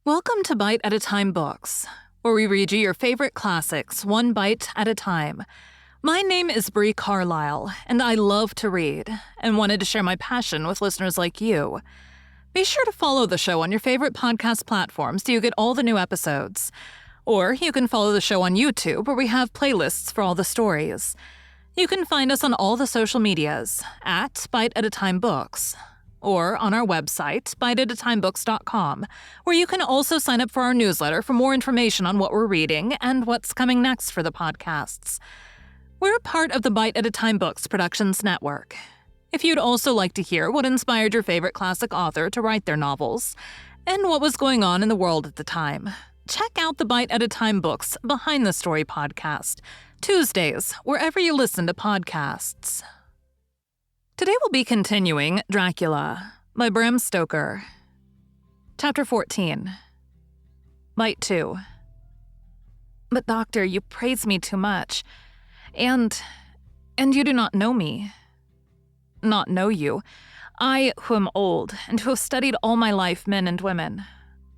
Welcome to Bite at a Time Books, where we read you your favorite classics, one bite at a time. My name is Bree Carlile, and I love to read, and wanted to share my passion with listeners like you. Be sure to follow the show on your favorite podcast platforms so you get all the new episodes. Or you can follow the show on YouTube, where we have playlists for all the stories. You can find us on all the social medias, at Bite at a Time Books, or on our website, biteatatimebooks.com, where you can also sign up for our newsletter for more information on what we're reading and what's coming next for the podcasts. We're part of the Bite at a Time Books Productions Network. If you'd also like to hear what inspired your favorite classic author to write their novels, and what was going on in the world at the time, check out the Bite at a Time Books Behind the Story podcast, Tuesdays, wherever you listen to podcasts. Today we'll be continuing Dracula by Bram Stoker. Chapter 14. Bite 2. But doctor, you praise me too much. And you do not know me. Not know you. I, who am old, and who have studied all my life men and women.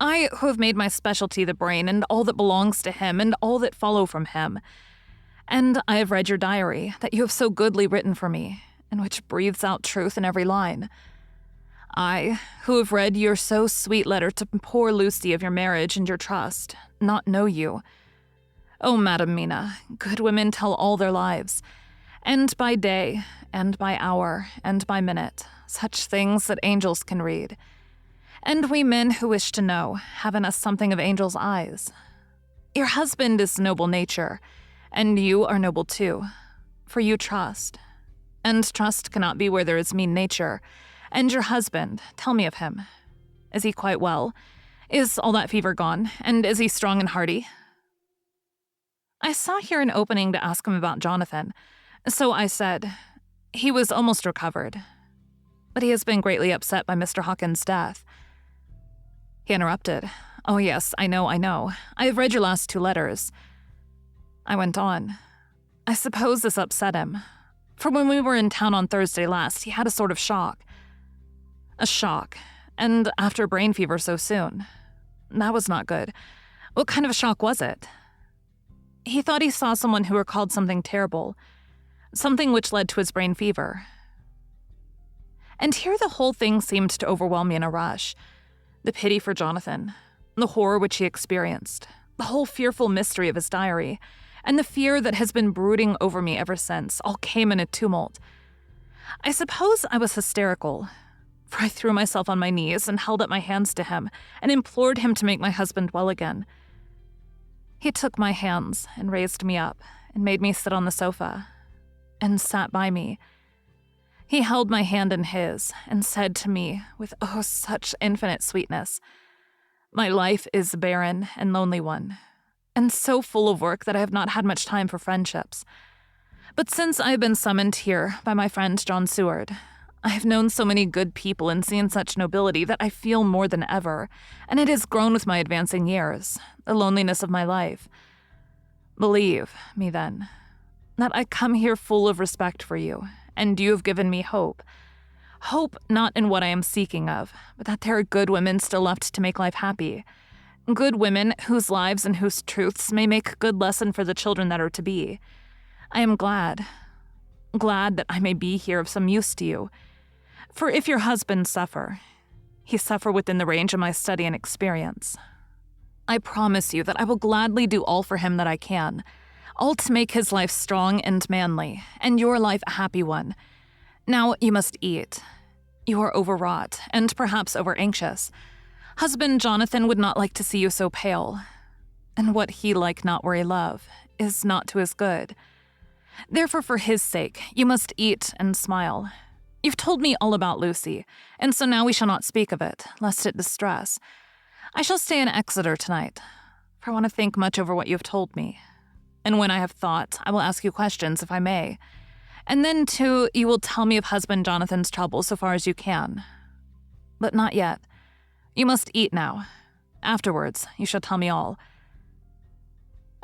I, who have made my specialty the brain and all that belongs to him and all that follow from him. And I have read your diary, that you have so goodly written for me, and which breathes out truth in every line. I, who have read your so sweet letter to poor Lucy of your marriage and your trust, not know you. O Madam Mina, good women tell all their lives, and by day, and by hour, and by minute, such things that angels can read. And we men who wish to know have in us something of angels' eyes. Your husband is noble nature, and you are noble too, for you trust. And trust cannot be where there is mean nature. And your husband, tell me of him. Is he quite well? Is all that fever gone? And is he strong and hearty? I saw here an opening to ask him about Jonathan, so I said, he was almost recovered. But he has been greatly upset by Mr. Hawkins' death. He interrupted. Oh yes, I know. I have read your last 2 letters. I went on. I suppose this upset him. For when we were in town on Thursday last, he had a sort of shock. A shock, and after brain fever so soon. That was not good. What kind of a shock was it? He thought he saw someone who recalled something terrible, something which led to his brain fever. And here the whole thing seemed to overwhelm me in a rush. The pity for Jonathan, the horror which he experienced, the whole fearful mystery of his diary, and the fear that has been brooding over me ever since all came in a tumult. I suppose I was hysterical, for I threw myself on my knees and held up my hands to him and implored him to make my husband well again. He took my hands and raised me up and made me sit on the sofa and sat by me. He held my hand in his and said to me with such infinite sweetness, "My life is a barren and lonely one, and so full of work that I have not had much time for friendships. But since I have been summoned here by my friend John Seward, I have known so many good people and seen such nobility that I feel more than ever, and it has grown with my advancing years, the loneliness of my life. Believe me, then, that I come here full of respect for you, and you have given me hope. Hope not in what I am seeking of, but that there are good women still left to make life happy. Good women whose lives and whose truths may make good lesson for the children that are to be. I am glad that I may be here of some use to you. For if your husband suffer, he suffer within the range of my study and experience. I promise you that I will gladly do all for him that I can, all to make his life strong and manly, and your life a happy one. Now you must eat. You are overwrought, and perhaps over-anxious. Husband Jonathan would not like to see you so pale, and what he like not where he love is not to his good. Therefore, for his sake, you must eat and smile. You've told me all about Lucy, and so now we shall not speak of it, lest it distress. I shall stay in Exeter tonight, for I want to think much over what you have told me. And when I have thought, I will ask you questions, if I may. And then, too, you will tell me of husband Jonathan's trouble so far as you can. But not yet. You must eat now. Afterwards, you shall tell me all.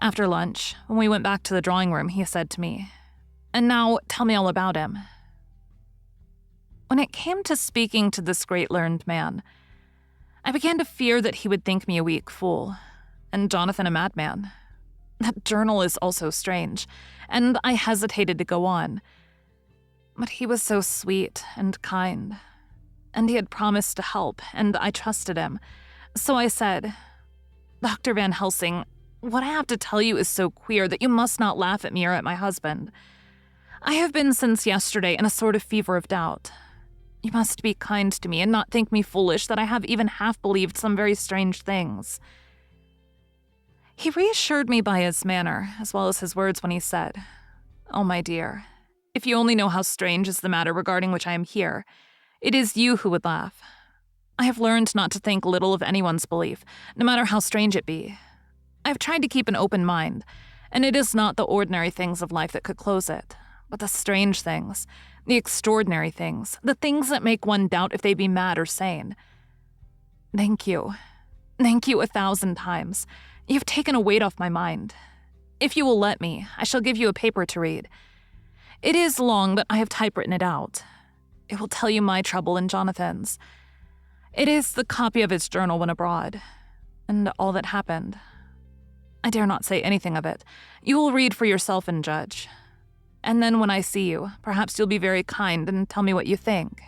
After lunch, when we went back to the drawing room, he said to me, "And now tell me all about him." When it came to speaking to this great learned man, I began to fear that he would think me a weak fool, and Jonathan a madman. That journal is also strange, and I hesitated to go on. But he was so sweet and kind, and he had promised to help, and I trusted him. So I said, "Dr. Van Helsing, what I have to tell you is so queer that you must not laugh at me or at my husband. I have been since yesterday in a sort of fever of doubt. You must be kind to me and not think me foolish that I have even half believed some very strange things." He reassured me by his manner, as well as his words when he said, "Oh, my dear, if you only know how strange is the matter regarding which I am here, it is you who would laugh. I have learned not to think little of anyone's belief, no matter how strange it be. I have tried to keep an open mind, and it is not the ordinary things of life that could close it, but the strange things, the extraordinary things, the things that make one doubt if they be mad or sane. Thank you. Thank you 1,000 times. You have taken a weight off my mind. If you will let me, I shall give you a paper to read. It is long, but I have typewritten it out. It will tell you my trouble and Jonathan's. It is the copy of his journal when abroad, and all that happened. I dare not say anything of it. You will read for yourself and judge. And then when I see you, perhaps you'll be very kind and tell me what you think."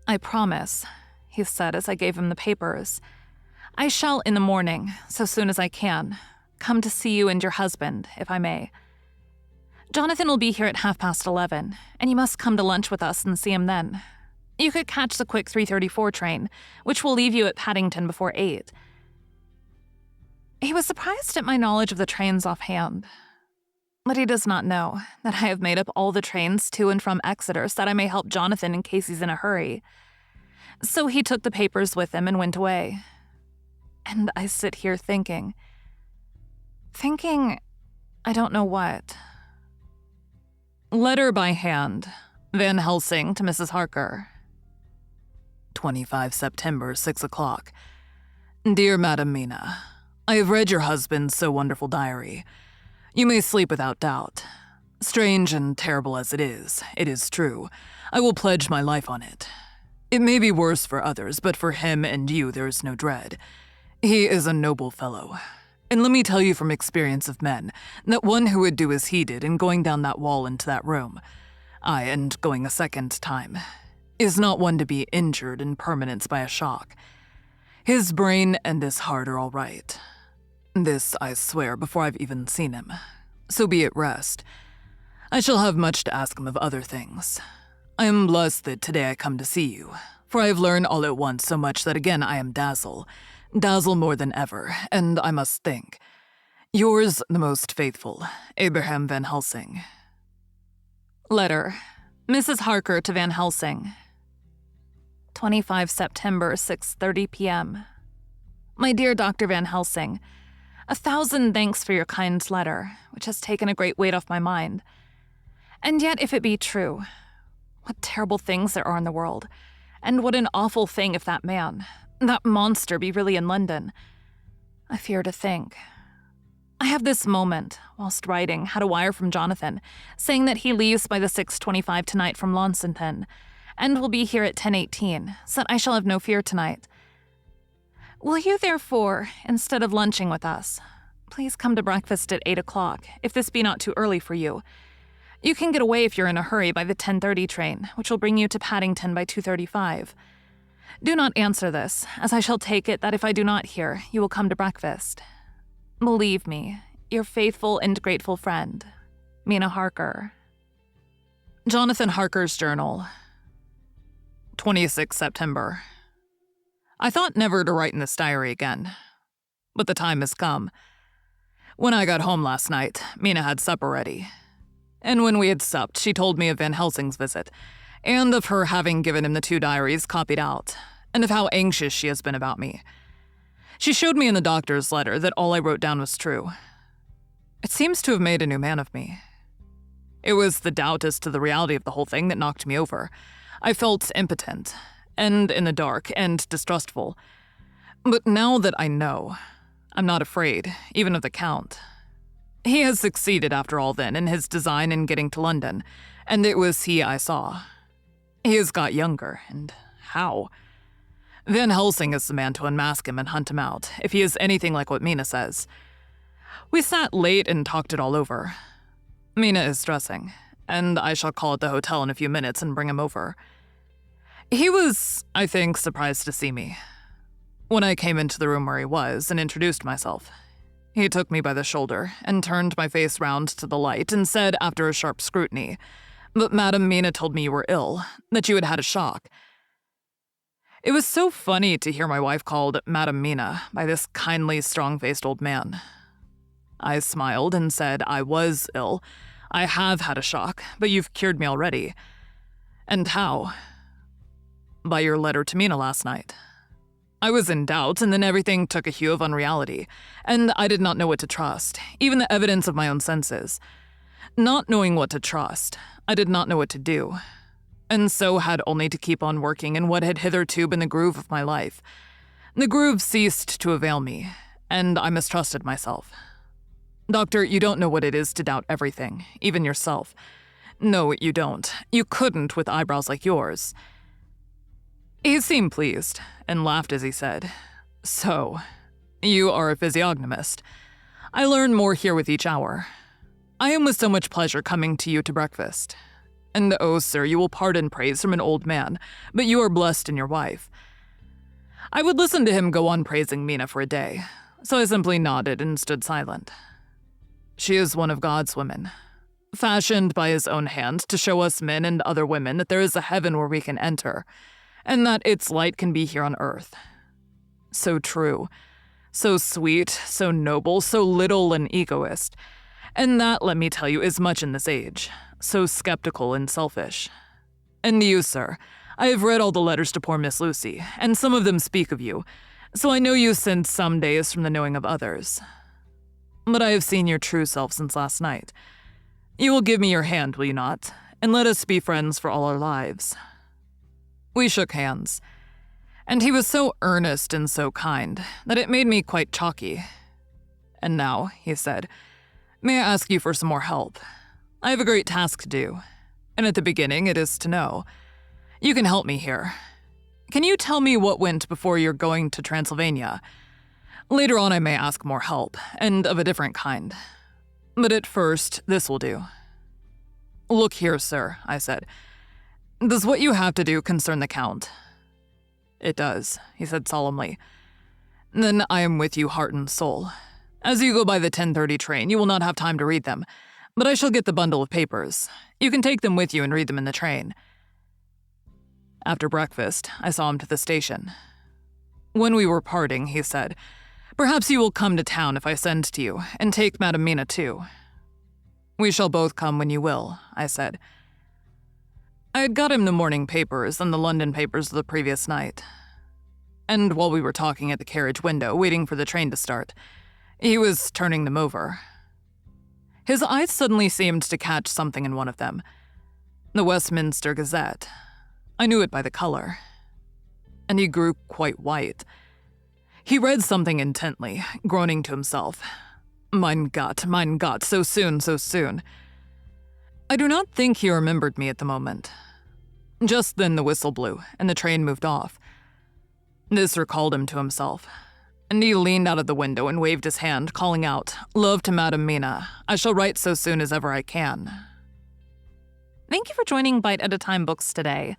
"I promise," he said as I gave him the papers. "I shall in the morning, so soon as I can, come to see you and your husband, if I may. Jonathan will be here at 11:30, and you must come to lunch with us and see him then. You could catch the quick 3:34 train, which will leave you at Paddington before 8. He was surprised at my knowledge of the trains offhand. But he does not know that I have made up all the trains to and from Exeter so that I may help Jonathan in case he's in a hurry. So he took the papers with him and went away. And I sit here thinking, I don't know what. Letter by hand. Van Helsing to Mrs. Harker. 25 September, 6 o'clock. Dear Madam Mina, I have read your husband's so wonderful diary. You may sleep without doubt. Strange and terrible as it is true. I will pledge my life on it. It may be worse for others, but for him and you there is no dread. He is a noble fellow. And let me tell you from experience of men, that one who would do as he did in going down that wall into that room, aye, and going a second time, is not one to be injured in permanence by a shock. His brain and his heart are all right. This I swear before I've even seen him. So be at rest. I shall have much to ask him of other things. I am blessed that today I come to see you, for I have learned all at once so much that again I am dazzled more than ever, and I must think. Yours, the most faithful, Abraham Van Helsing. Letter. Mrs. Harker to Van Helsing. 25 September, 6:30 p.m. My dear Dr. Van Helsing, 1,000 thanks for your kind letter, which has taken a great weight off my mind. And yet, if it be true, what terrible things there are in the world, and what an awful thing if that man, that monster, be really in London. I fear to think. I have this moment, whilst writing, had a wire from Jonathan, saying that he leaves by the 6:25 tonight from Launceston, and will be here at 10:18, so that I shall have no fear tonight. Will you, therefore, instead of lunching with us, please come to breakfast at 8 o'clock, if this be not too early for you. You can get away if you're in a hurry by the 10:30 train, which will bring you to Paddington by 2:35. Do not answer this, as I shall take it that if I do not hear, you will come to breakfast. Believe me, your faithful and grateful friend, Mina Harker. Jonathan Harker's Journal. 26 September. I thought never to write in this diary again, but the time has come. When I got home last night, Mina had supper ready. And when we had supped, she told me of Van Helsing's visit, and of her having given him the 2 diaries copied out, and of how anxious she has been about me. She showed me in the doctor's letter that all I wrote down was true. It seems to have made a new man of me. It was the doubt as to the reality of the whole thing that knocked me over. I felt impotent, and in the dark, and distrustful. But now that I know, I'm not afraid, even of the Count. He has succeeded, after all then, in his design in getting to London, and it was he I saw. He has got younger, and how? Van Helsing is the man to unmask him and hunt him out, if he is anything like what Mina says. We sat late and talked it all over. Mina is dressing, and I shall call at the hotel in a few minutes and bring him over. He was, I think, surprised to see me. When I came into the room where he was and introduced myself, he took me by the shoulder and turned my face round to the light and said, after a sharp scrutiny, "But Madam Mina told me you were ill, that you had had a shock." It was so funny to hear my wife called Madam Mina by this kindly, strong-faced old man. I smiled and said I was ill. I have had a shock, but you've cured me already. And how? By your letter to Mina last night. I was in doubt, and then everything took a hue of unreality, and I did not know what to trust, even the evidence of my own senses. Not knowing what to trust, I did not know what to do, and so had only to keep on working in what had hitherto been the groove of my life. The groove ceased to avail me, and I mistrusted myself. Doctor, you don't know what it is to doubt everything, even yourself. No, you don't. You couldn't with eyebrows like yours. He seemed pleased, and laughed as he said, "So, you are a physiognomist. I learn more here with each hour. I am with so much pleasure coming to you to breakfast. And oh, sir, you will pardon praise from an old man, but you are blessed in your wife." I would listen to him go on praising Mina for a day, so I simply nodded and stood silent. She is one of God's women, fashioned by his own hand to show us men and other women that there is a heaven where we can enter, and that its light can be here on earth. So true, so sweet, so noble, so little an egoist. And that, let me tell you, is much in this age, so skeptical and selfish. And you, sir, I have read all the letters to poor Miss Lucy, and some of them speak of you, so I know you since some days from the knowing of others. But I have seen your true self since last night. You will give me your hand, will you not? And let us be friends for all our lives. We shook hands, and he was so earnest and so kind that it made me quite chalky. "And now," he said, "may I ask you for some more help? I have a great task to do, and at the beginning it is to know. You can help me here. Can you tell me what went before your going to Transylvania? Later on I may ask more help, and of a different kind. But at first, this will do." "Look here, sir," I said. "Does what you have to do concern the Count?" "It does," he said solemnly. "Then I am with you heart and soul. As you go by the 10:30 train, you will not have time to read them, but I shall get the bundle of papers. You can take them with you and read them in the train." After breakfast, I saw him to the station. When we were parting, he said, "Perhaps you will come to town if I send to you, and take Madam Mina too." "We shall both come when you will," I said. I had got him the morning papers and the London papers of the previous night. And while we were talking at the carriage window, waiting for the train to start, he was turning them over. His eyes suddenly seemed to catch something in one of them. The Westminster Gazette. I knew it by the color. And he grew quite white. He read something intently, groaning to himself. Mein Gott, so soon, so soon." I do not think he remembered me at the moment. Just then the whistle blew, and the train moved off. This recalled him to himself, and he leaned out of the window and waved his hand, calling out, "Love to Madam Mina. I shall write so soon as ever I can." Thank you for joining Bite at a Time Books today,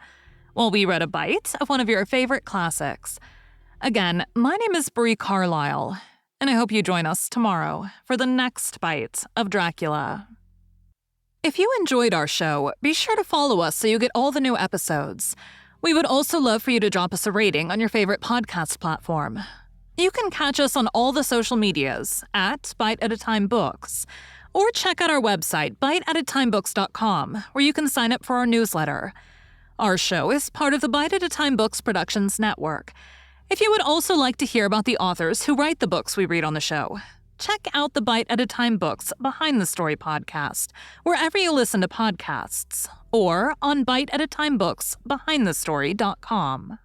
while we read a bite of one of your favorite classics. Again, my name is Bree Carlile, and I hope you join us tomorrow for the next bite of Dracula. If you enjoyed our show, be sure to follow us so you get all the new episodes. We would also love for you to drop us a rating on your favorite podcast platform. You can catch us on all the social medias at Bite at a Time Books, or check out our website, biteatatimebooks.com, where you can sign up for our newsletter. Our show is part of the Bite at a Time Books Productions Network. If you would also like to hear about the authors who write the books we read on the show, check out the Bite at a Time Books Behind the Story podcast, wherever you listen to podcasts, or on biteatatimebooksbehindthestory.com.